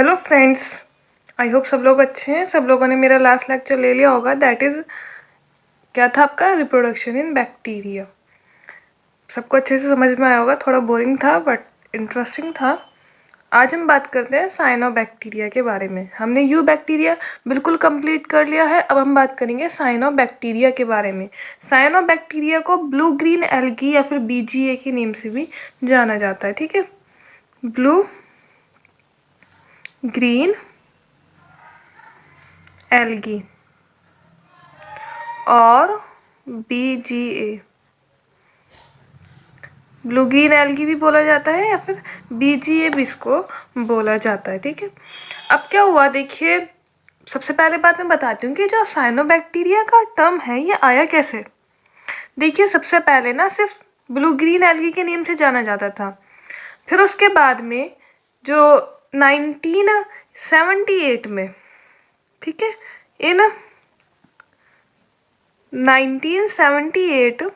Hello friends, I hope सब लोग अच्छे हैं। सब लोगों ने मेरा लास्ट लेक्चर ले लिया होगा। दैट इज़ क्या था आपका? Reproduction in bacteria. सबको अच्छे से समझ में आया होगा। थोड़ा बोरिंग था बट इंटरेस्टिंग था। आज हम बात करते हैं साइनोबैक्टीरिया के बारे में। हमने यू बैक्टीरिया बिल्कुल कंप्लीट कर लिया है। अब हम बात करेंगे साइनोबैक्टीरिया के बारे में। साइनोबैक्टीरिया को ब्लू ग्रीन एल्गी या फिर बीजीए के नेम से भी जाना जाता है। ठीक है, ब्लू ग्रीन एल्गी और बीजीए, ब्लू ग्रीन एल्गी भी बोला जाता है या फिर बीजीए भी इसको बोला जाता है। ठीक है, अब क्या हुआ देखिए, सबसे पहले बात मैं बताती हूँ कि जो साइनोबैक्टीरिया का टर्म है ये आया कैसे। देखिए, सबसे पहले ना सिर्फ ब्लू ग्रीन एल्गी के नेम से जाना जाता था। फिर उसके बाद में जो 1978 में, ठीक है, इन 1978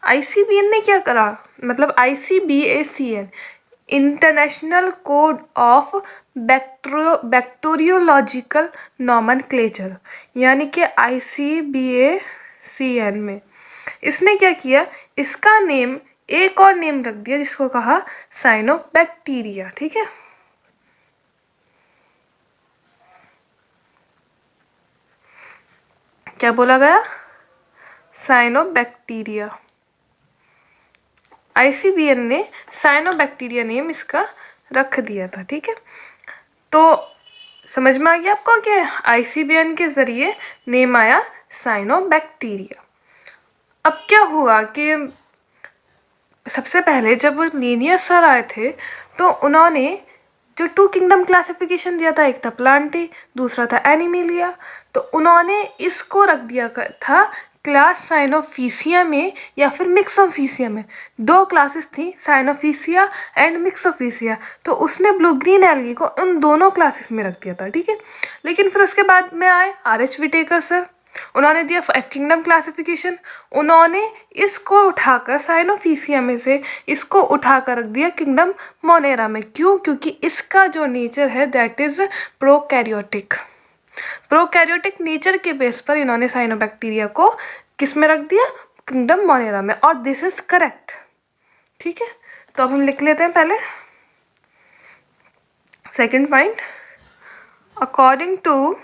ICBN ने क्या करा, मतलब ICBACN international code of bacteriological nomenclature, यानी कि ICBACN में इसने क्या किया, इसका नेम एक और नेम रख दिया जिसको कहा साइनोबैक्टीरिया। ठीक है, क्या बोला गया? साइनोबैक्टीरिया। ICBN ने साइनोबैक्टीरिया नेम इसका रख दिया था। ठीक है, तो समझ में आ गया आपको कि ICBN के ज़रिए नेम आया साइनोबैक्टीरिया। अब क्या हुआ कि सबसे पहले जब लीनियस सर आए थे तो उन्होंने जो 2 किंगडम क्लासिफिकेशन दिया था, एक था प्लांटी, दूसरा था एनिमेलिया, तो उन्होंने इसको रख दिया था क्लास साइनोफिसिया में या फिर मिक्सोफिसिया में। 2 क्लासेस थी, साइनोफिसिया एंड मिक्सोफिसिया, तो उसने ब्लू ग्रीन एल्गी को उन दोनों क्लासेस में रख दिया था। ठीक है, लेकिन फिर उसके बाद में आए RH विटेकर सर, उन्होंने दिया 5 किंगडम क्लासिफिकेशन। उन्होंने इसको उठाकर साइनोफिसिया में से इसको उठाकर रख दिया किंगडम मोनेरा में। क्यों? क्योंकि इसका जो नेचर है that is prokaryotic. Prokaryotic nature के बेस पर इन्होंने साइनोबैक्टीरिया को किस में रख दिया? किंगडम मोनेरा में, और दिस इज करेक्ट। ठीक है, तो अब हम लिख लेते हैं पहले second point. According to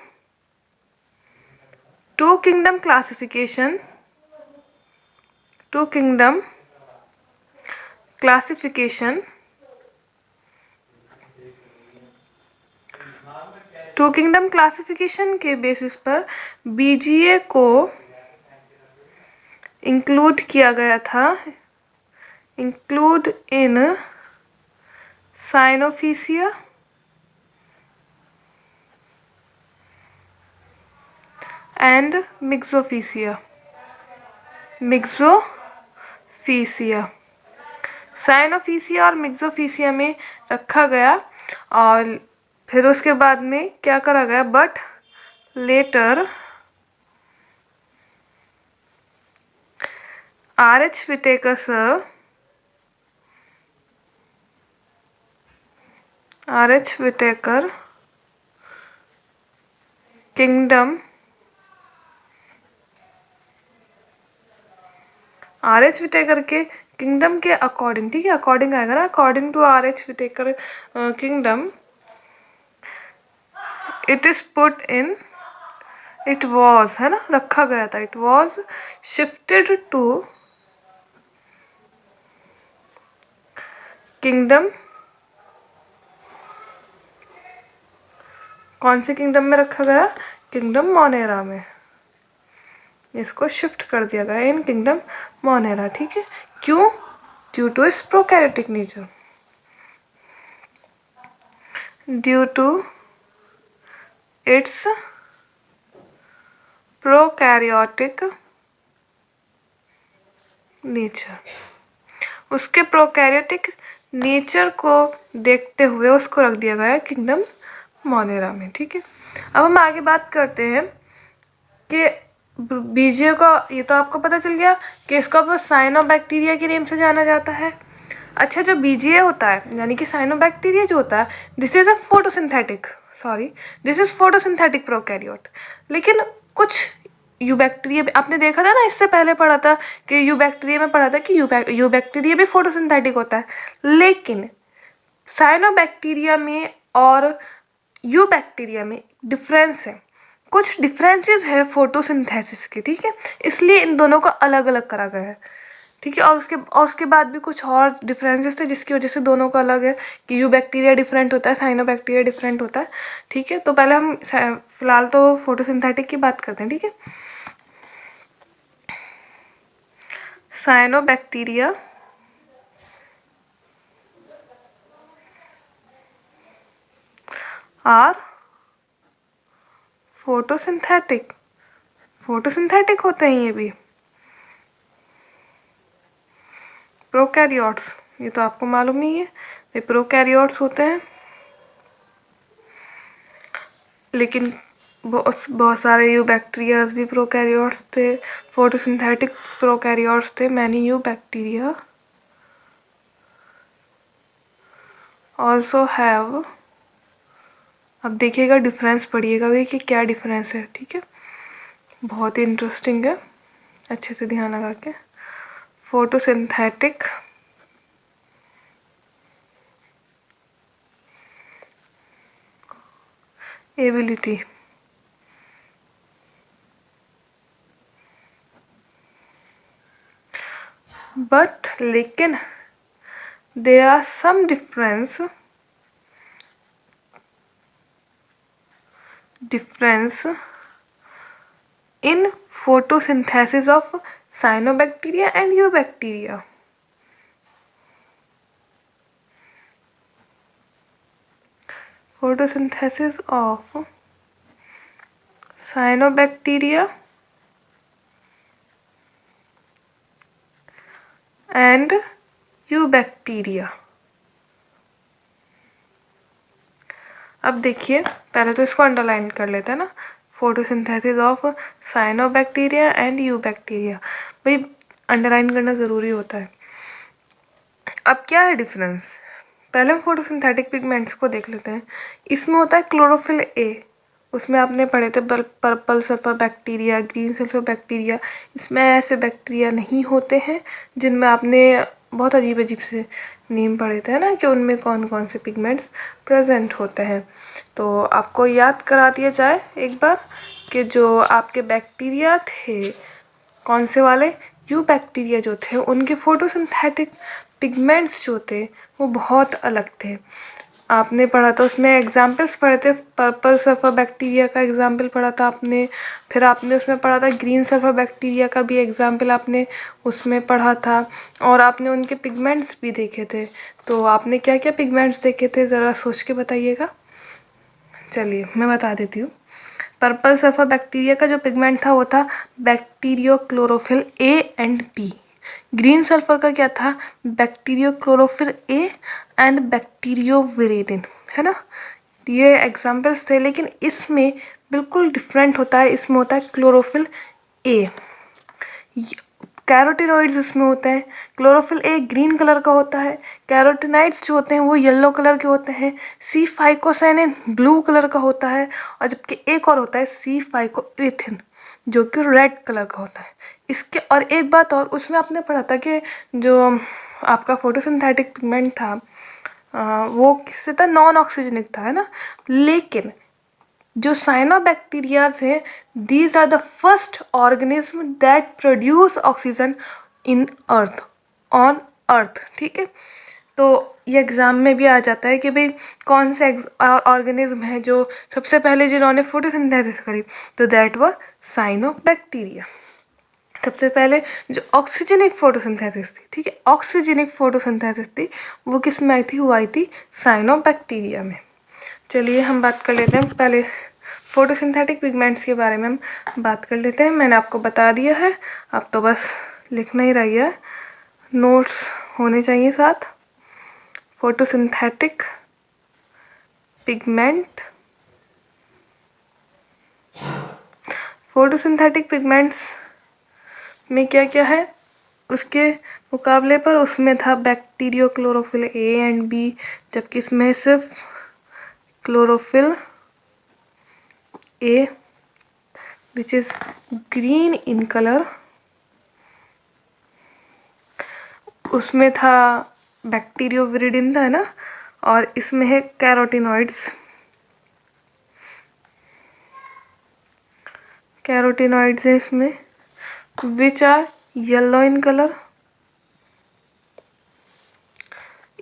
two kingdom classification two kingdom classification के बेसिस पर बीजीए को इंक्लूड किया गया था, इंक्लूड इन साइनोफिसिया एंड मिक्सोफिसिया। साइनोफिसिया और मिक्सोफिसिया में रखा गया, और फिर उसके बाद में क्या करा गया, but later RH Whittaker sir, RH Whittaker kingdom, RH Whittaker के किंगडम के अकॉर्डिंग, ठीक है, अकॉर्डिंग आएगा ना, according to RH Whittaker kingdom, it is put in, it was, है ना, रखा गया था, it was shifted to kingdom. कौन से किंगडम में रखा गया? किंगडम मोनेरा में। इसको शिफ्ट कर दिया गया इन किंगडम मोनेरा। ठीक है, क्यों? Due to its prokaryotic nature, due to its prokaryotic nature. उसके प्रोकैरियोटिक नेचर को देखते हुए उसको रख दिया गया किंगडम मोनेरा में। ठीक है, अब हम आगे बात करते हैं कि बीजीए का, ये तो आपको पता चल गया कि इसको अब साइनोबैक्टीरिया के नेम से जाना जाता है। अच्छा, जो बीजीए होता है यानी कि साइनोबैक्टीरिया जो होता है, this is a photosynthetic, sorry, this is photosynthetic prokaryote. लेकिन कुछ यूबैक्टीरिया, आपने देखा था ना, इससे पहले पढ़ा था कि यूबैक्टीरिया में पढ़ा था कि यूबैक्टीरिया भी फोटोसिंथेटिक होता है। लेकिन साइनोबैक्टीरिया में और यूबैक्टीरिया में डिफरेंस है, कुछ डिफरेंसेस है फोटोसिंथेसिस के, ठीक है, इसलिए इन दोनों को अलग अलग करा गया है, ठीक है। और उसके बाद भी कुछ और डिफरेंसेस थे जिसकी वजह से दोनों का अलग है, कि यूबैक्टीरिया डिफरेंट होता है, साइनोबैक्टीरिया डिफरेंट होता है, ठीक है। तो पहले हम फिलहाल तो फोटोसिंथेटिक की बात करते हैं, ठीक है। साइनोबैक्टीरिया आर फोटोसिंथेटिक, फोटोसिंथेटिक होते हैं ये भी। प्रोकैरियोट्स, ये तो आपको मालूम ही है, ये प्रोकैरियोट्स होते हैं। लेकिन बहुत सारे यूबैक्टीरियाज भी प्रोकैरियोट्स थे, फोटोसिंथेटिक प्रोकैरियोट्स थे, मैनी यूबैक्टीरिया ऑल्सो हैव। अब देखिएगा, डिफरेंस पढ़िएगा भी कि क्या डिफरेंस है, ठीक है, बहुत ही इंटरेस्टिंग है, अच्छे से ध्यान लगा के। फोटोसिंथेटिक एबिलिटी, बट लेकिन there are some difference in photosynthesis of cyanobacteria and eubacteria. Photosynthesis of cyanobacteria and eubacteria. अब देखिए, पहले तो इसको अंडरलाइन कर लेते हैं ना, photosynthesis of cyanobacteria and eubacteria, भाई अंडरलाइन करना ज़रूरी होता है। अब क्या है डिफरेंस, पहले हम फोटोसिंथेटिक पिगमेंट्स को देख लेते हैं। इसमें होता है क्लोरोफिल ए, उसमें आपने पढ़े थे purple sulphur bacteria, green sulphur bacteria. इसमें ऐसे बैक्टीरिया नहीं होते हैं जिनमें आपने बहुत अजीब अजीब से नेम पढ़े थे ना, कि उनमें कौन कौन से पिगमेंट्स प्रेजेंट होते हैं। तो आपको याद करा दिया जाए एक बार कि जो आपके बैक्टीरिया थे, कौन से वाले, यूबैक्टीरिया जो थे, उनके फोटोसिंथेटिक पिगमेंट्स जो थे वो बहुत अलग थे। आपने पढ़ा था, उसमें एग्जाम्पल्स पढ़े थे, पर्पल सल्फर बैक्टीरिया का एग्जाम्पल पढ़ा था आपने, फिर आपने उसमें पढ़ा था ग्रीन सल्फर बैक्टीरिया का भी एग्जाम्पल आपने उसमें पढ़ा था, और आपने उनके पिगमेंट्स भी देखे थे। तो आपने क्या क्या पिगमेंट्स देखे थे, ज़रा सोच के बताइएगा। चलिए मैं बता देती हूँ। पर्पल सल्फर बैक्टीरिया का जो पिगमेंट था वो था bacteriochlorophyll A and B. Green sulphur का क्या था, bacteriochlorophyll A and bacterioviridin, है ना। ये एग्जाम्पल्स थे, लेकिन इसमें बिल्कुल डिफरेंट होता है, इसमें होता है क्लोरोफिल ए, कैरोटीनॉइड्स इसमें होते हैं। क्लोरोफिल ए ग्रीन कलर का होता है, कैरोटीनॉइड्स जो होते हैं वो येलो कलर के होते हैं, सी फाइकोसाइनिन ब्लू कलर का होता है, और जबकि एक और होता है सी फाइकोइरिथिन जो कि रेड कलर का होता है। इसके और एक बात और, उसमें आपने पढ़ा था कि जो आपका फोटोसिंथेटिक पिगमेंट था वो किससे था, नॉन ऑक्सीजनिक था, है ना। लेकिन जो साइनोबैक्टीरियाज है, these are the first organism that produce oxygen in earth, on earth, ठीक है। तो ये एग्ज़ाम में भी आ जाता है कि भाई कौन से ऑर्गेनिज्म है जो सबसे पहले जिन्होंने फोटोसिंथेसिस करी, तो दैट वाज साइनोबैक्टीरिया। सबसे पहले जो ऑक्सीजनिक फोटोसिंथेसिस थी, ठीक है, ऑक्सीजनिक फोटोसिंथेसिस थी, वो किस में आई थी, वो आई थी साइनोबैक्टीरिया में। चलिए हम बात कर लेते हैं, पहले फोटोसिंथेटिक पिगमेंट्स के बारे में हम बात कर लेते हैं। मैंने आपको बता दिया है, अब तो बस लिखना ही रह गया है, नोट्स होने चाहिए साथ। फोटोसिंथेटिक पिगमेंट, फोटोसिंथेटिक पिगमेंट्स में क्या क्या है, उसके मुकाबले पर उसमें था bacteriochlorophyll A and B, जबकि इसमें सिर्फ chlorophyll A which is green in colour. उसमें था बैक्टीरियो विरिडिन था ना, और इसमें है कैरोटिनॉइड्स। कैरोटिनॉइड्स है इसमें which are yellow in colour.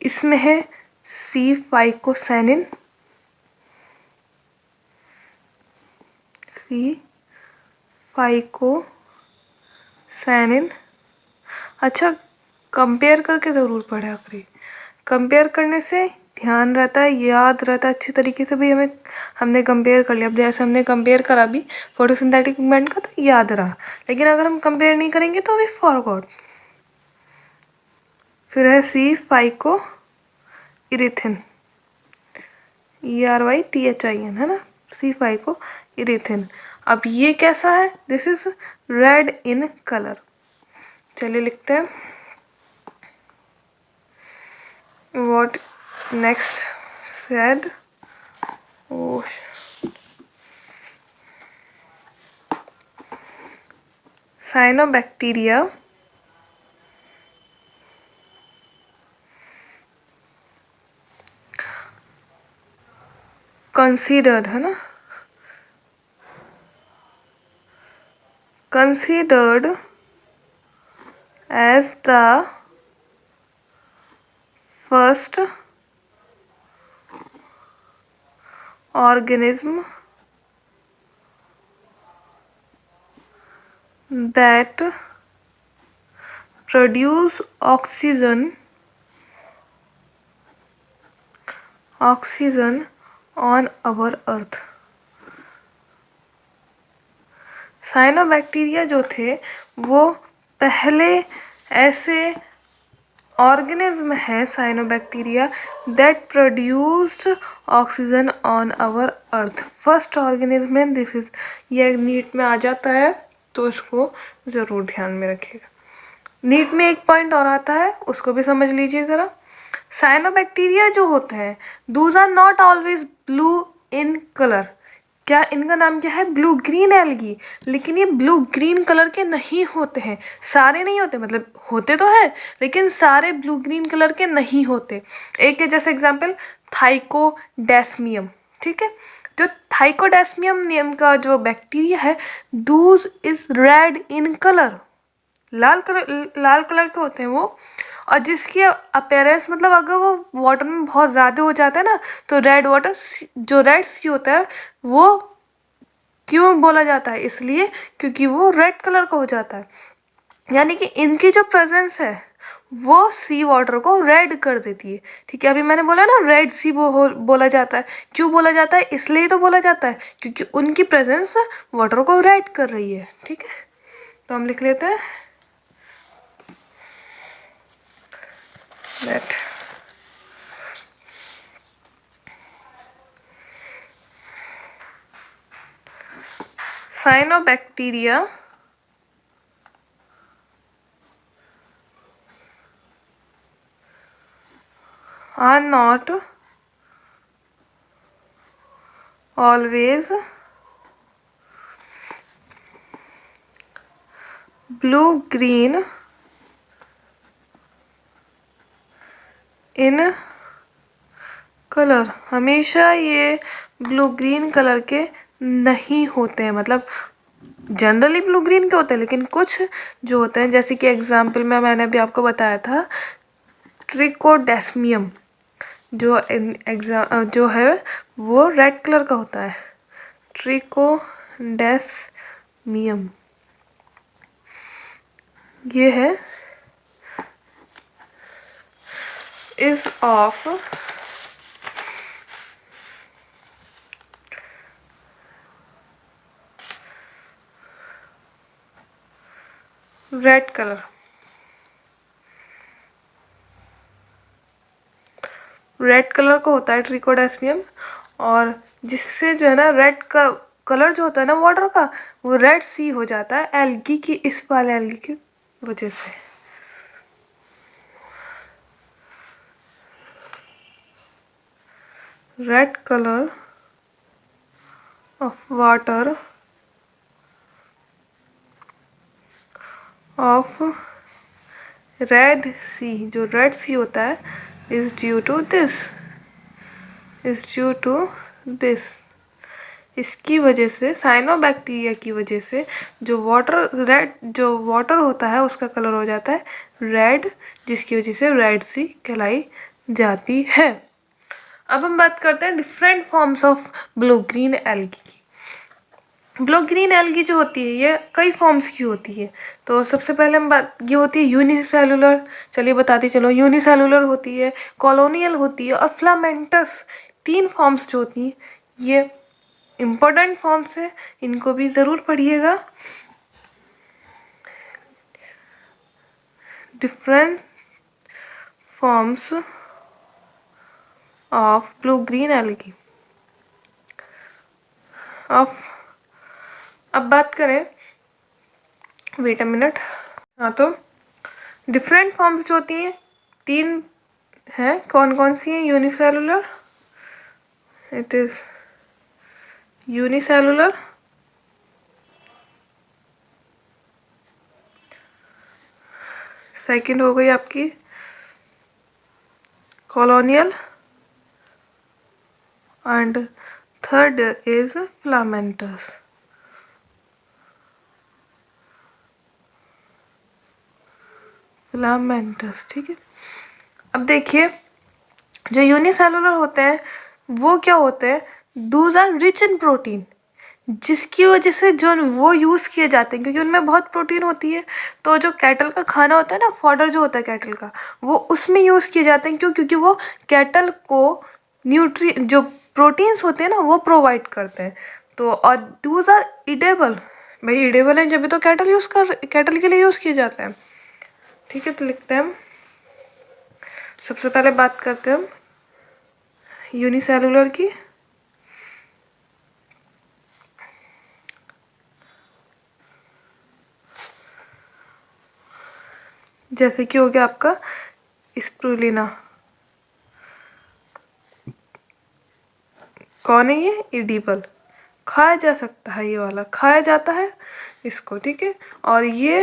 इसमें है सी फाइकोसैनिन, सी फाइकोसैनिन। अच्छा, कंपेयर करके ज़रूर पढ़ा करिए, कंपेयर करने से ध्यान रहता है, याद रहता है अच्छी तरीके से। भाई हमने कंपेयर कर लिया, अब जैसे हमने कंपेयर करा भी फोटोसिंथेटिक पिगमेंट का, तो याद रहा। लेकिन अगर हम कंपेयर नहीं करेंगे तो वी फॉरगॉट। फिर है सी फाइको इरिथिन, ERYTHIN है ना, सी फाइको इरिथिन। अब ये कैसा है? This is red in colour. चलिए लिखते हैं what next said। oh, cyanobacteria considered है ना, considered as the first organism that produce oxygen on our earth। Cyanobacteria जो थे वो पहले ऐसे ऑर्गेनिज्म है, cyanobacteria that produced oxygen on our earth. First organism है दिस इज, ये नीट में आ जाता है तो इसको ज़रूर ध्यान में रखिएगा। नीट में एक पॉइंट और आता है, उसको भी समझ लीजिए ज़रा। साइनोबैक्टीरिया जो होते हैं those are not always blue in colour. क्या इनका नाम क्या है? Blue green algae. लेकिन ये ब्लू ग्रीन कलर के नहीं होते हैं, सारे नहीं होते, मतलब होते तो है लेकिन सारे ब्लू ग्रीन कलर के नहीं होते। एक है जैसे एग्जांपल थाइकोडेस्मियम, ठीक है। जो थाइकोडेस्मियम नेम का जो बैक्टीरिया है Dooj is red in colour, Lal colour के होते हैं वो। और जिसकी अपीयरेंस मतलब अगर वो वाटर में बहुत ज़्यादा हो जाता है ना तो रेड वाटर, जो रेड सी होता है वो क्यों बोला जाता है? इसलिए क्योंकि वो रेड कलर का हो जाता है। यानी कि इनकी जो प्रेजेंस है वो सी वाटर को रेड कर देती है, ठीक है। अभी मैंने बोला ना रेड सी बोला जाता है, क्यों बोला जाता है? इसलिए तो बोला जाता है क्योंकि उनकी प्रेजेंस वाटर को रेड कर रही है, ठीक है। तो हम लिख लेते हैं that cyanobacteria are not always blue green in colour. हमेशा ये ब्लू ग्रीन कलर के नहीं होते हैं, मतलब जनरली ब्लू ग्रीन के होते हैं लेकिन कुछ जो होते हैं जैसे कि एग्जांपल में मैंने अभी आपको बताया था ट्रिकोडेस्मियम, जो है वो रेड कलर का होता है, ट्रिकोडेस्मियम। ये है is of red colour. Red colour का होता है ट्रिकोडेस्मियम, और जिससे जो है ना रेड का कलर जो होता है ना वाटर का वो रेड सी हो जाता है एल्गी की, इस वाले एल्गी की वजह से। red color of water of Red Sea, जो रेड सी होता है, is due to this, is due to this. इसकी वजह से, साइनोबैक्टीरिया की वजह से जो वाटर होता है उसका कलर हो जाता है रेड, जिसकी वजह से रेड सी कहलाई जाती है। अब हम बात करते हैं different forms of blue green algae की। ब्लू ग्रीन एल्गी जो होती है ये कई फॉर्म्स की होती है। तो सबसे पहले हम बात, ये होती है यूनिसेलुलर, चलिए बताती चलो। यूनिसेलुलर होती है, कॉलोनियल होती है और फिलामेंटस। 3 फॉर्म्स जो होती हैं ये इम्पोर्टेंट फॉर्म्स है, इनको भी ज़रूर पढ़िएगा। Different forms of blue green algae of. अब बात करें, वेट अ मिनट, हाँ तो डिफरेंट फॉर्म्स जो होती हैं 3 हैं, कौन कौन सी हैं? Unicellular, it is unicellular, second हो गई आपकी colonial and third is filamentous. Filamentous, ठीक है। अब देखिए, जो यूनिसेलुलर होते हैं वो क्या होते हैं? Those are rich in protein, जिसकी वजह से जो वो यूज़ किए जाते हैं, क्योंकि उनमें बहुत प्रोटीन होती है। तो जो कैटल का खाना होता है ना, फॉडर जो होता है कैटल का, वो उसमें यूज़ किए जाते हैं। क्यों? क्योंकि वो कैटल को जो प्रोटीन्स होते हैं ना वो प्रोवाइड करते हैं। तो और दूज आर इडेबल, भाई इडेबल हैं जब भी तो कैटल के लिए यूज़ किए जाते हैं, ठीक है। तो लिखते हैं हम, सबसे पहले बात करते हैं हम यूनिसेलुलर की। जैसे कि हो गया आपका स्प्रुलिना, कौन है ये? इडिबल, खाया जा सकता है, ये वाला खाया जाता है इसको, ठीक है। और ये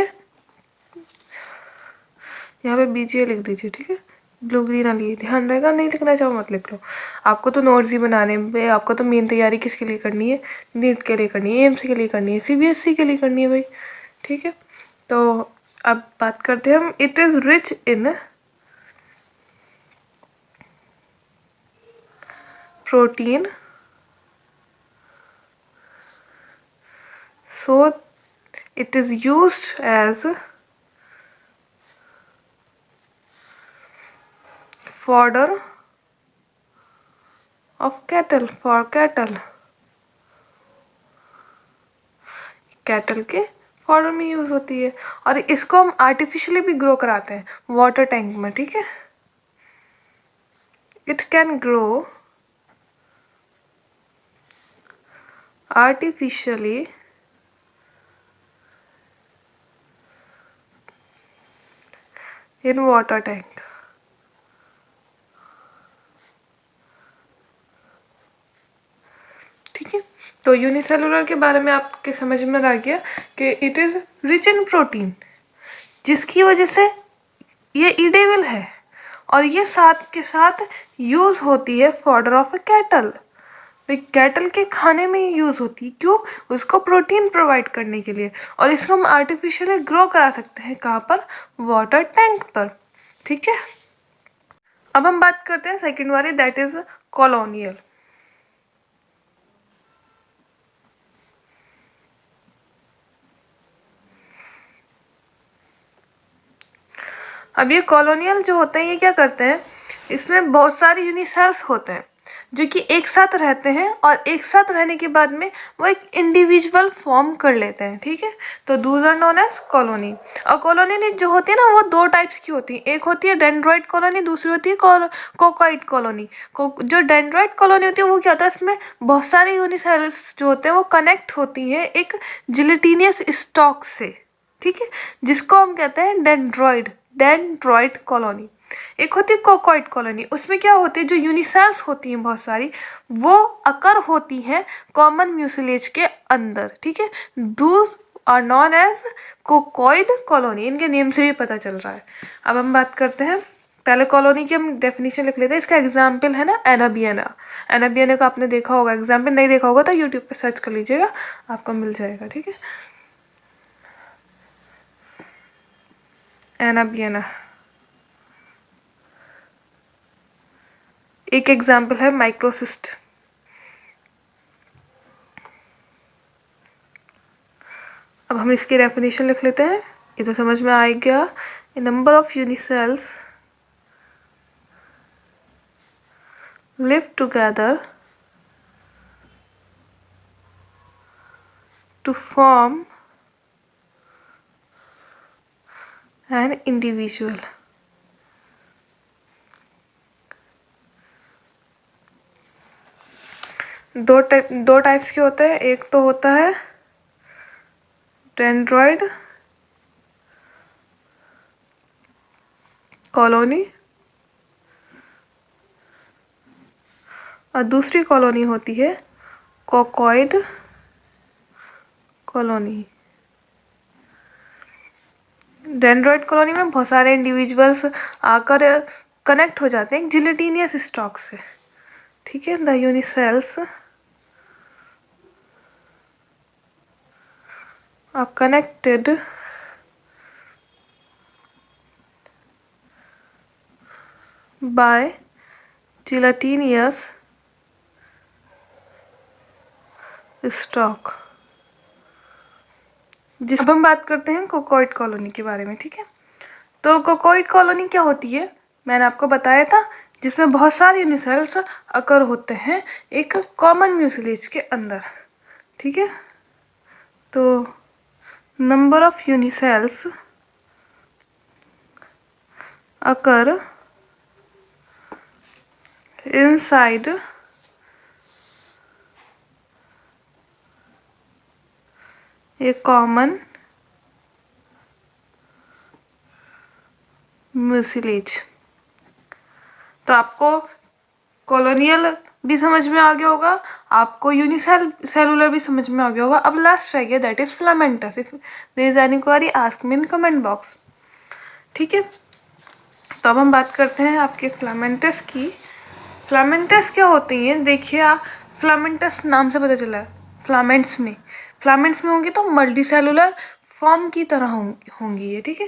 यहाँ पे बीजीए लिख दीजिए, ठीक है। ब्लू ग्रीन वाली ध्यान रहेगा, नहीं लिखना चाहो मत लिख लो। आपको तो नोट्स ही बनाने में, आपको तो मेन तैयारी किसके लिए करनी है? नीट के लिए करनी है, एम्स के लिए करनी है, सीबीएसई के लिए करनी है भाई, ठीक है। तो अब बात करते हैं हम, it is rich in protein, so it is used as fodder of cattle, for cattle, cattle के फॉर्म में यूज़ होती है। और इसको हम आर्टिफिशियली भी ग्रो कराते हैं वाटर टैंक में, ठीक है। It can grow artificially in water tank, ठीक है। तो यूनिसेलुलर के बारे में आपके समझ में आ गया कि it is rich in protein, जिसकी वजह से ये ईडेबल है और ये साथ के साथ यूज़ होती है fodder of a cattle, cattle के खाने में यूज़ होती है। क्यों? उसको प्रोटीन प्रोवाइड करने के लिए। और इसको हम आर्टिफिशियली ग्रो करा सकते हैं, कहाँ पर? वाटर टैंक पर, ठीक है। अब हम बात करते हैं सेकंड वाली, दैट इज कॉलोनियल। अब ये कॉलोनियल जो होते हैं ये क्या करते हैं? इसमें बहुत सारे यूनिसेल्स होते हैं जो कि एक साथ रहते हैं और एक साथ रहने के बाद में वो एक इंडिविजुअल फॉर्म कर लेते हैं, ठीक है। तो those are known as colony. और कॉलोनी जो होती है ना वो 2 टाइप्स की होती है, एक होती है डेंड्रॉइड कॉलोनी, दूसरी होती है कोकोइड कॉलोनी। जो डेंड्रॉइड कॉलोनी होती है वो क्या होता है, इसमें बहुत सारे यूनिसेल्स जो होते हैं वो कनेक्ट होती हैं एक जिलेटिनियस स्टॉक से, ठीक है, जिसको हम कहते हैं डेंड्रॉइड कॉलोनी। एक होती है कोकॉइड कॉलोनी, उसमें क्या होती है, जो यूनिसेल्स होती हैं बहुत सारी, वो अकर होती हैं कॉमन म्यूसिलेज के अंदर, ठीक है। दूस आर नॉन एज कोकॉइड कॉलोनी, इनके नेम से भी पता चल रहा है। अब हम बात करते हैं, पहले कॉलोनी की हम डेफिनेशन लिख लेते हैं। इसका एग्जाम्पल है ना एनाबियना। एनाबियना का आपने देखा होगा, एग्जाम्पल नहीं देखा होगा तो यूट्यूब पे सर्च कर लीजिएगा, आपको मिल जाएगा, ठीक है। एनाबियना एक एग्जाम्पल है माइक्रोसिस्ट। अब हम इसकी डेफिनेशन लिख लेते हैं, ये तो समझ में आ गया। A number of unicells live together to form an individual. दो टाइप्स के होते हैं, एक तो होता है डेंड्रॉइड कॉलोनी और दूसरी कॉलोनी होती है कोकॉइड कॉलोनी। डेंड्रॉइड कॉलोनी में बहुत सारे इंडिविजुअल्स आकर कनेक्ट हो जाते हैं जिलेटिनियस स्टॉक से, ठीक है। The unicells are connected by gelatinous stock. अब हम बात करते हैं कोकॉइड कॉलोनी के बारे में, ठीक है। तो कोकॉइड कॉलोनी क्या होती है, मैंने आपको बताया था, जिसमें बहुत सारे यूनिसेल्स अकर होते हैं एक कॉमन म्यूसिलेज के अंदर, ठीक है। तो number of unicells occur inside a common mucilage। तो आपको कॉलोनियल भी समझ में आ गया होगा, आपको सेलुलर भी समझ में आ गया होगा। अब लास्ट रह गया, that is filamentous. If there is any query ask me in comment box, ठीक है। तो अब हम बात करते हैं आपके फिलामेंटस की। फिलामेंटस क्या होती हैं, देखिए आप, फिलामेंटस नाम से पता चला है, फिलामेंट्स में होंगी तो मल्टी सेलुलर फॉर्म की तरह होंगी ये, ठीक है।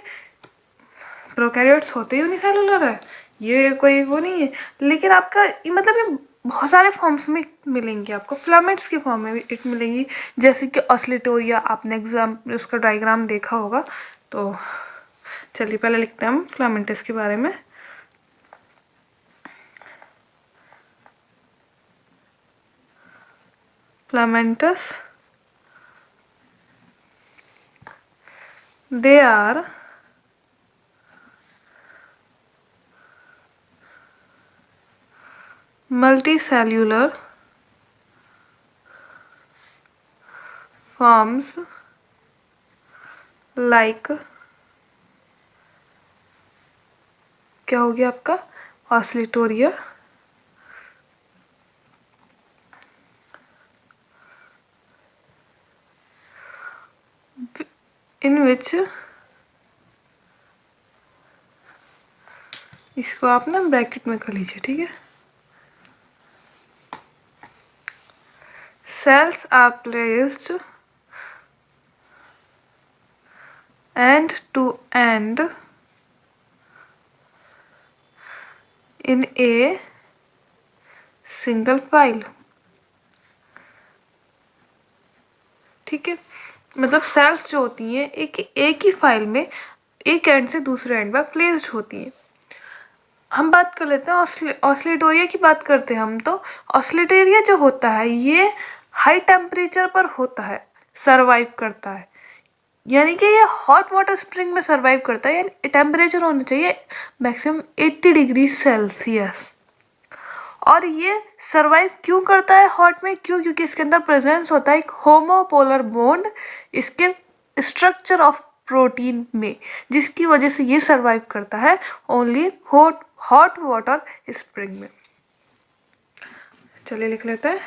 प्रोकैरियोट्स होते ही यूनिसेलुलर है, ये कोई वो नहीं है, लेकिन आपका मतलब ये बहुत सारे फॉर्म्स में मिलेंगे आपको, फिलामेंट्स के फॉर्म में भी मिलेंगी, जैसे कि ऑस्लिटोरिया, आपने उसका डायग्राम देखा होगा। तो चलिए पहले लिखते हैं हम फिलामेंटस के बारे में। Filamentous, they are multicellular forms like, क्या हो गया आपका, ऑस्लिटोरिया, इन विच, इसको आप ना ब्रैकेट में कर लीजिए, ठीक है। Cells are placed end to end in a single file, ठीक है। मतलब सेल्स जो होती हैं एक ही फाइल में एक एंड से दूसरे एंड पर प्लेस्ड होती हैं। हम बात कर लेते हैं ऑस्लिटोरिया की बात करते हैं हम। तो ऑस्लिटोरिया जो होता है ये हाई टेम्परेचर पर होता है, सरवाइव करता है, यानी कि ये हॉट वाटर स्प्रिंग में सरवाइव करता है, यानी टेम्परेचर होना चाहिए मैक्सिमम 80 डिग्री सेल्सियस। और ये सरवाइव क्यों करता है हॉट में, क्योंकि इसके अंदर प्रेजेंस होता है एक होमोपोलर बॉन्ड इसके स्ट्रक्चर ऑफ प्रोटीन में, जिसकी वजह से ये सरवाइव करता है ओनली हॉट वाटर स्प्रिंग में। चलिए लिख लेते हैं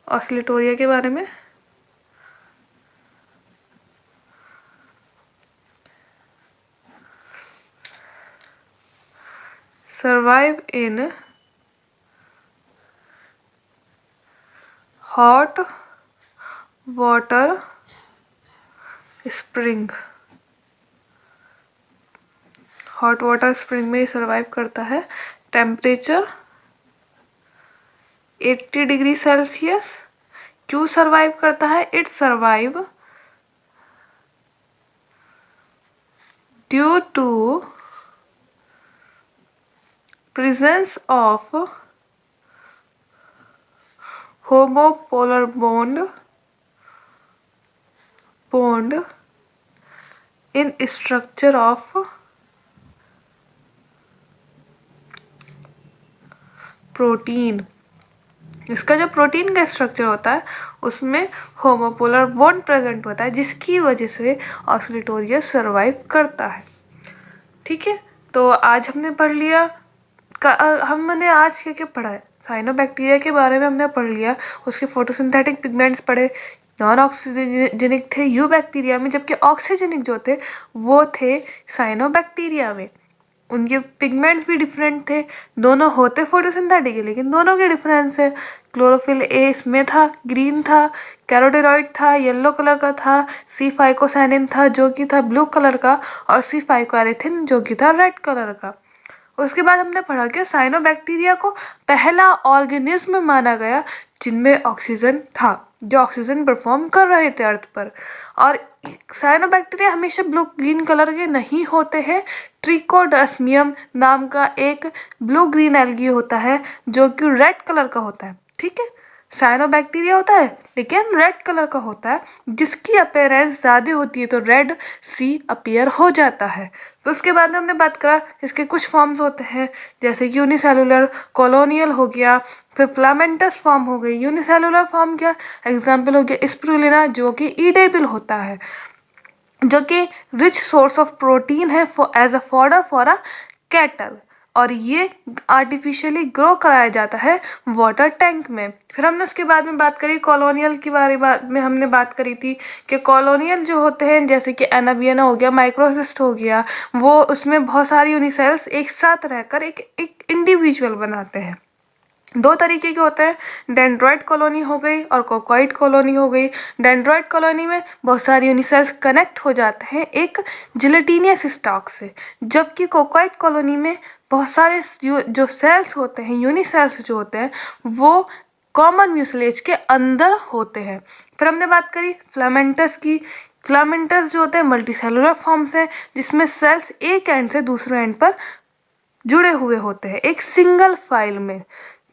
ऑस्लिटोरिया के बारे में। Survive in hot water spring. Hot water spring में सर्वाइव करता है टेम्परेचर 80 डिग्री सेल्सियस। क्यों सर्वाइव करता है? It survive due to presence of homopolar bond in structure of protein. इसका जो प्रोटीन का स्ट्रक्चर होता है उसमें होमोपोलर बॉन्ड प्रेजेंट होता है, जिसकी वजह से ऑस्लिटोरिया सर्वाइव करता है। ठीक है, तो आज हमने पढ़ लिया हमने आज क्या क्या पढ़ा है? साइनोबैक्टीरिया के बारे में हमने पढ़ लिया, उसके फोटोसिंथेटिक पिगमेंट्स पढ़े, नॉन ऑक्सीजनिक थे यू बैक्टीरिया में, जबकि ऑक्सीजनिक जो थे वो थे साइनोबैक्टीरिया में। उनके पिगमेंट्स भी डिफरेंट थे, दोनों होते फोटोसिंथेटिक है लेकिन दोनों के डिफरेंस है। क्लोरोफिल ए इसमें था, ग्रीन था, कैरोटीनॉइड था, येलो कलर का था, सी फाइकोसाइनिन था जो कि था ब्लू कलर का, और सी फाइकोएरिथिन जो कि था रेड कलर का। उसके बाद हमने पढ़ा कि साइनोबैक्टीरिया को पहला ऑर्गेनिज्म माना गया जिनमें ऑक्सीजन था, जो ऑक्सीजन परफॉर्म कर रहे थे अर्थ पर। और साइनोबैक्टीरिया हमेशा ब्लू ग्रीन कलर के नहीं होते हैं। ट्रिकोडर्मियम नाम का एक ब्लू ग्रीन एल्गी होता है जो कि रेड कलर का होता है। ठीक है, साइनोबैक्टीरिया होता है लेकिन रेड कलर का होता है, जिसकी अपीयरेंस ज़्यादा होती है तो रेड सी अपीयर हो जाता है। तो उसके बाद में हमने बात करा इसके कुछ फॉर्म्स होते हैं, जैसे यूनिसेलुलर, कॉलोनियल हो गया, फिर फिलामेंटस फॉर्म हो गई। यूनिसेलुलर फॉर्म क्या एग्जाम्पल हो गया स्पिरुलिना जो कि ईडेबल होता है, जो कि रिच सोर्स ऑफ प्रोटीन है as a fodder for a cattle, और ये आर्टिफिशियली ग्रो कराया जाता है वाटर टैंक में। फिर हमने उसके बाद में बात करी कॉलोनियल के बारे में हमने बात करी थी कि कॉलोनियल जो होते हैं जैसे कि एनाबियना हो गया, माइक्रोसिस्ट हो गया, वो उसमें बहुत सारी यूनिसेल्स एक साथ रहकर एक इंडिविजुअल बनाते हैं। दो तरीके के होते हैं, डेंड्रॉइड कॉलोनी हो गई और कोकॉइड कॉलोनी हो गई। डेंड्रॉइड कॉलोनी में बहुत सारी यूनिसेल्स कनेक्ट हो जाते हैं एक जिलेटिनियस स्टॉक से, जबकि कोकॉइड कॉलोनी में बहुत सारे जो सेल्स होते हैं, यूनिसेल्स जो होते हैं, वो कॉमन म्यूसिलेज के अंदर होते हैं। फिर हमने बात करी फिलामेंटस की। फिलामेंटस जो होते हैं मल्टीसेलुलर फॉर्म्स हैं जिसमें सेल्स एक एंड से दूसरे एंड पर जुड़े हुए होते हैं एक सिंगल फाइल में,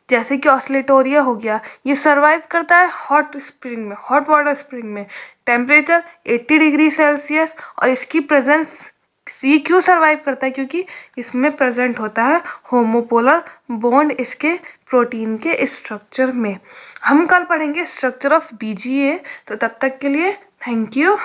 जैसे कि ऑस्लिटोरिया हो गया। ये सर्वाइव करता है हॉट स्प्रिंग में, हॉट वाटर स्प्रिंग में, टेम्परेचर 80 डिग्री सेल्सियस। और इसकी प्रेजेंस, ये क्यों सर्वाइव करता है? क्योंकि इसमें प्रेजेंट होता है होमोपोलर बॉन्ड इसके प्रोटीन के स्ट्रक्चर में। हम कल पढ़ेंगे स्ट्रक्चर ऑफ बीजीए, तो तब तक के लिए थैंक यू।